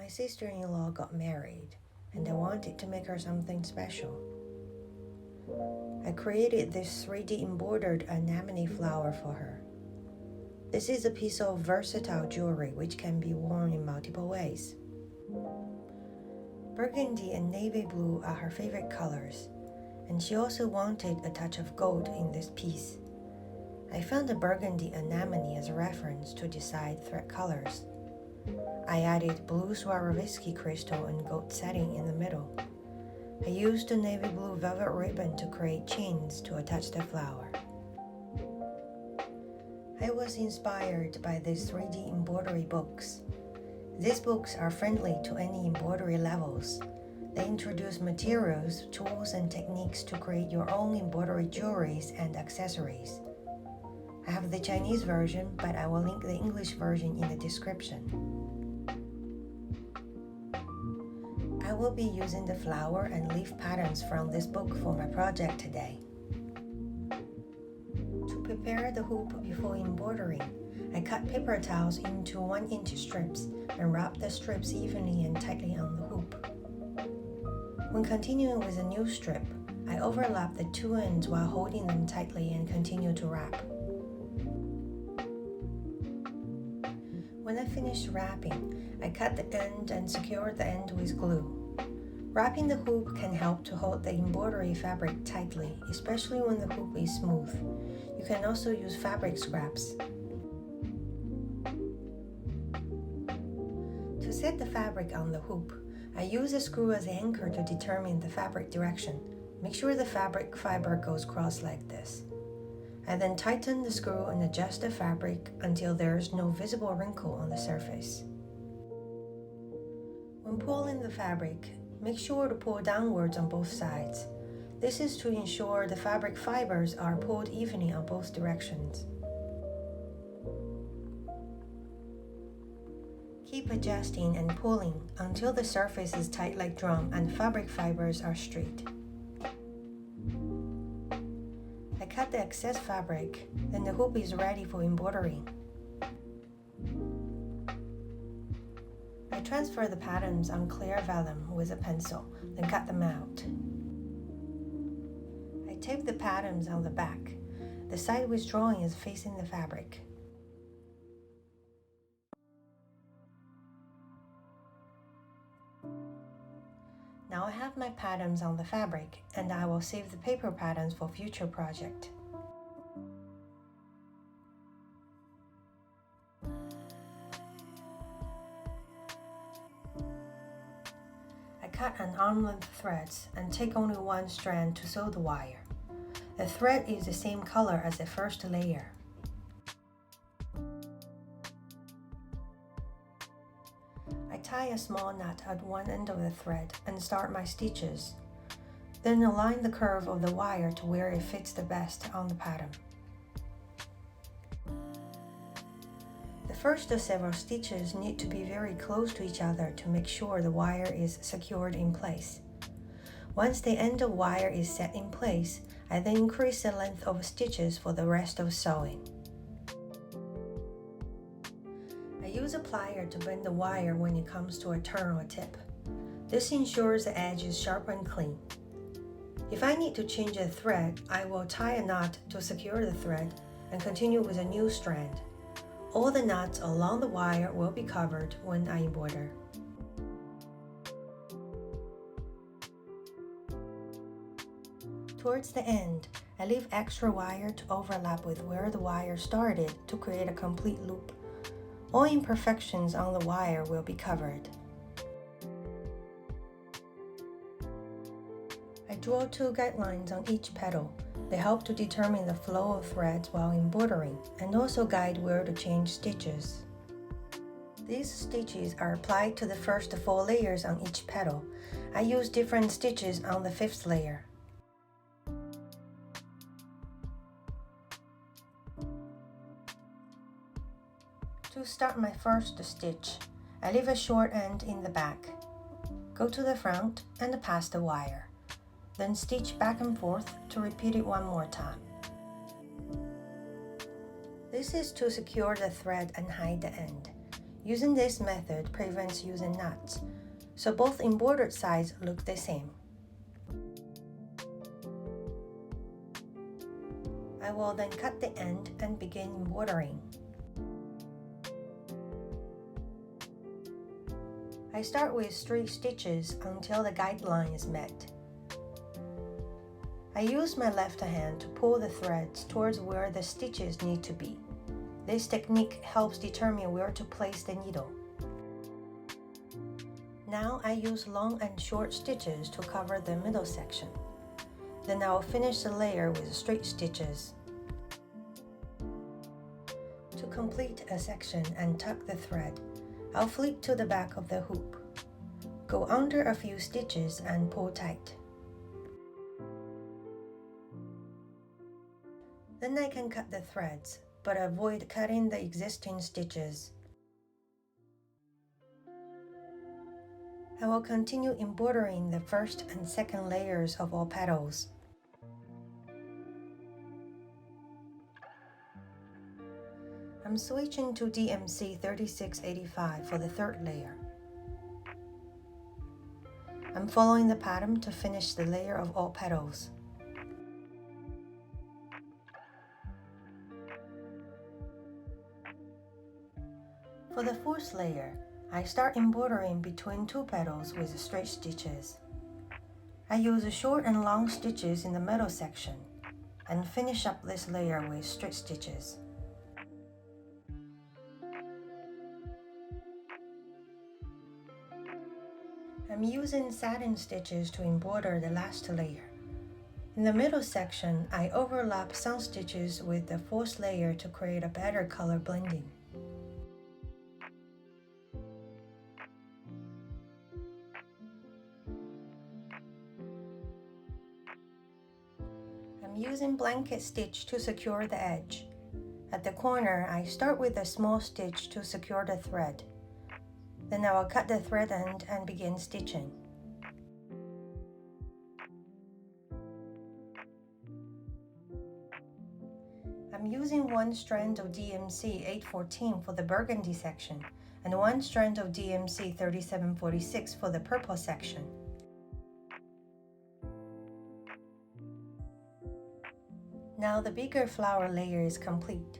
My sister-in-law got married, and I wanted to make her something special. I created this 3D embroidered anemone flower for her. This is a piece of versatile jewelry which can be worn in multiple ways. Burgundy and navy blue are her favorite colors, and she also wanted a touch of gold in this piece. I found the burgundy anemone as a reference to decide thread colors. I added blue Swarovski crystal and gold setting in the middle. I used the navy blue velvet ribbon to create chains to attach the flower. I was inspired by these 3D embroidery books. These books are friendly to any embroidery levels. They introduce materials, tools, and techniques to create your own embroidery jewelries and accessories. I have the Chinese version, but I will link the English version in the description. I will be using the flower and leaf patterns from this book for my project today. To prepare the hoop before embroidering, I cut paper towels into 1-inch strips and wrap the strips evenly and tightly on the hoop. When continuing with a new strip, I overlap the two ends while holding them tightly and continue to wrap. When I finished wrapping, I cut the end and secured the end with glue. Wrapping the hoop can help to hold the embroidery fabric tightly, especially when the hoop is smooth. You can also use fabric scraps. To set the fabric on the hoop, I use a screw as anchor to determine the fabric direction. Make sure the fabric fiber goes cross like this. I then tighten the screw and adjust the fabric until there is no visible wrinkle on the surface. When pulling the fabric, make sure to pull downwards on both sides. This is to ensure the fabric fibers are pulled evenly on both directions. Keep adjusting and pulling until the surface is tight like drum and fabric fibers are straight. I cut the excess fabric, then the hoop is ready for embroidering. I transfer the patterns on clear vellum with a pencil, then cut them out. I tape the patterns on the back. The side with drawing is facing the fabric. Now I have my patterns on the fabric, and I will save the paper patterns for future project. I cut an arm-length threads and take only one strand to sew the wire. The thread is the same color as the first layer. I tie a small knot at one end of the thread and start my stitches. Then align the curve of the wire to where it fits the best on the pattern. The first several stitches need to be very close to each other to make sure the wire is secured in place. Once the end of wire is set in place, I then increase the length of stitches for the rest of sewing. I use a plier to bend the wire when it comes to a turn or tip. This ensures the edge is sharp and clean. If I need to change the thread, I will tie a knot to secure the thread and continue with a new strand. All the knots along the wire will be covered when I embroider. Towards the end, I leave extra wire to overlap with where the wire started to create a complete loop. All imperfections on the wire will be covered. I draw two guidelines on each petal. They help to determine the flow of threads while embroidering and also guide where to change stitches. These stitches are applied to the first 4 layers on each petal. I use different stitches on the 5th layer. To start my first stitch, I leave a short end in the back. Go to the front and pass the wire. Then stitch back and forth to repeat it one more time. This is to secure the thread and hide the end. Using this method prevents using knots, so both embroidered sides look the same. I will then cut the end and begin embroidering. I start with straight stitches until the guideline is met. I use my left hand to pull the threads towards where the stitches need to be. This technique helps determine where to place the needle. Now I use long and short stitches to cover the middle section. Then I will finish the layer with straight stitches. To complete a section and tuck the thread, I'll flip to the back of the hoop. Go under a few stitches and pull tight. Then I can cut the threads, but avoid cutting the existing stitches. I will continue embroidering the first and second layers of all petals. I'm switching to DMC 3685 for the third layer. I'm following the pattern to finish the layer of all petals. For the fourth layer, I start embroidering between two petals with straight stitches. I use short and long stitches in the middle section and finish up this layer with straight stitches. I'm using satin stitches to embroider the last layer. In the middle section, I overlap some stitches with the fourth layer to create a better color blending. I'm using blanket stitch to secure the edge. At the corner, I start with a small stitch to secure the thread. Then I will cut the thread end and begin stitching. I'm using one strand of DMC 814 for the burgundy section and one strand of DMC 3746 for the purple section. Now the bigger flower layer is complete.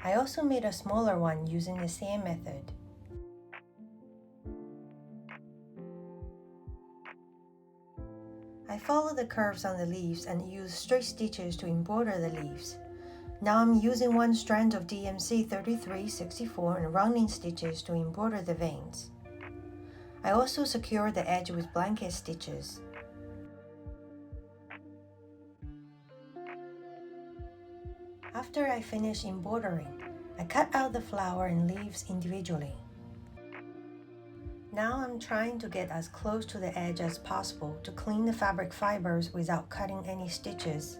I also made a smaller one using the same method. I follow the curves on the leaves and use straight stitches to embroider the leaves. Now I'm using one strand of DMC 3364 and running stitches to embroider the veins. I also secure the edge with blanket stitches. After I finish embroidering, I cut out the flower and leaves individually. Now I'm trying to get as close to the edge as possible to clean the fabric fibers without cutting any stitches.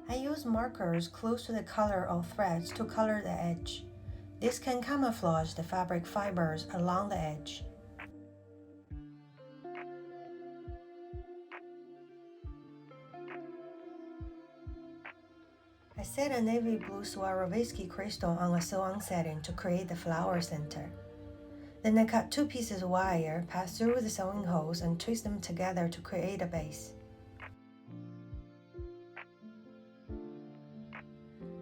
I use markers close to the color of threads to color the edge. This can camouflage the fabric fibers along the edge. I set a navy blue Swarovski crystal on a sewing setting to create the flower center. Then I cut two pieces of wire, pass through the sewing holes, and twist them together to create a base.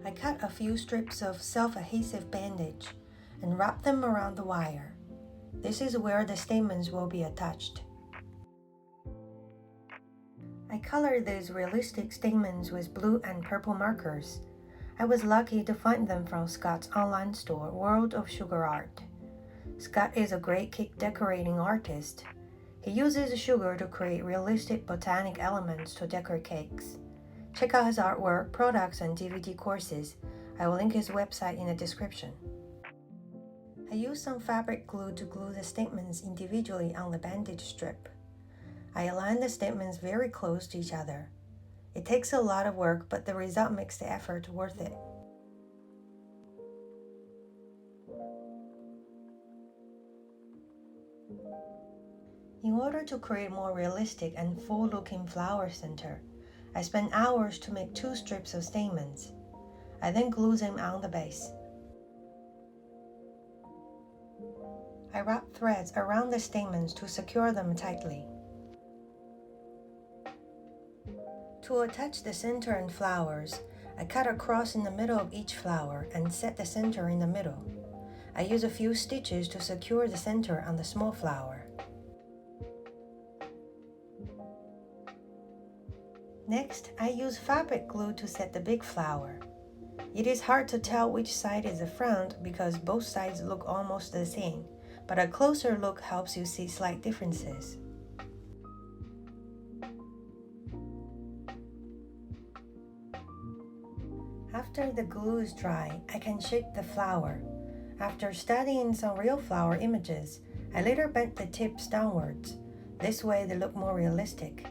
I cut a few strips of self-adhesive bandage and wrap them around the wire. This is where the stamens will be attached. I colored these realistic stamens with blue and purple markers. I was lucky to find them from Scott's online store, World of Sugar Art. Scott is a great cake decorating artist. He uses sugar to create realistic botanic elements to decorate cakes. Check out his artwork, products, and DVD courses. I will link his website in the description. I used some fabric glue to glue the stamens individually on the bandage strip. I align the stamens very close to each other. It takes a lot of work, but the result makes the effort worth it. In order to create more realistic and full-looking flower center, I spent hours to make two strips of stamens. I then glue them on the base. I wrap threads around the stamens to secure them tightly. To attach the center and flowers, I cut a cross in the middle of each flower and set the center in the middle. I use a few stitches to secure the center on the small flower. Next, I use fabric glue to set the big flower. It is hard to tell which side is the front because both sides look almost the same, but a closer look helps you see slight differences. After the glue is dry, I can shape the flower. After studying some real flower images, I later bent the tips downwards. This way they look more realistic.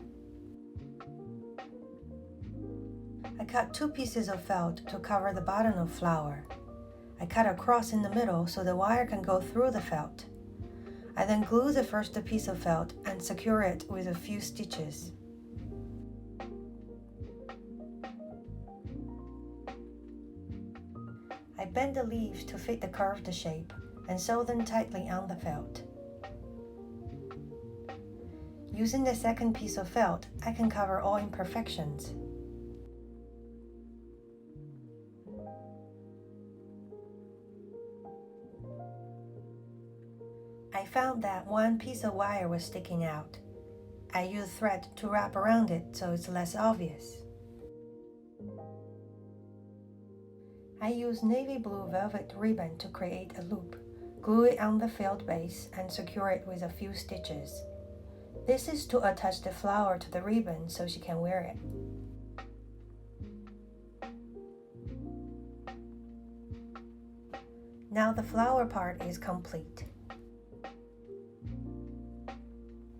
I cut 2 pieces of felt to cover the bottom of flower. I cut a cross in the middle so the wire can go through the felt. I then glue the first piece of felt and secure it with a few stitches. I bend the leaves to fit the curved shape and sew them tightly on the felt. Using the second piece of felt, I can cover all imperfections. I found that one piece of wire was sticking out. I used thread to wrap around it so it's less obvious. I use navy blue velvet ribbon to create a loop, glue it on the felt base, and secure it with a few stitches. This is to attach the flower to the ribbon so she can wear it. Now the flower part is complete.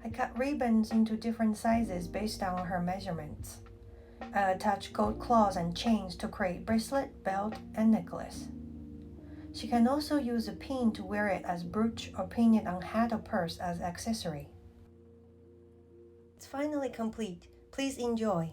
I cut ribbons into different sizes based on her measurements. I attach gold claws and chains to create bracelet, belt, and necklace. She can also use a pin to wear it as brooch or pin it on hat or purse as accessory. It's finally complete. Please enjoy.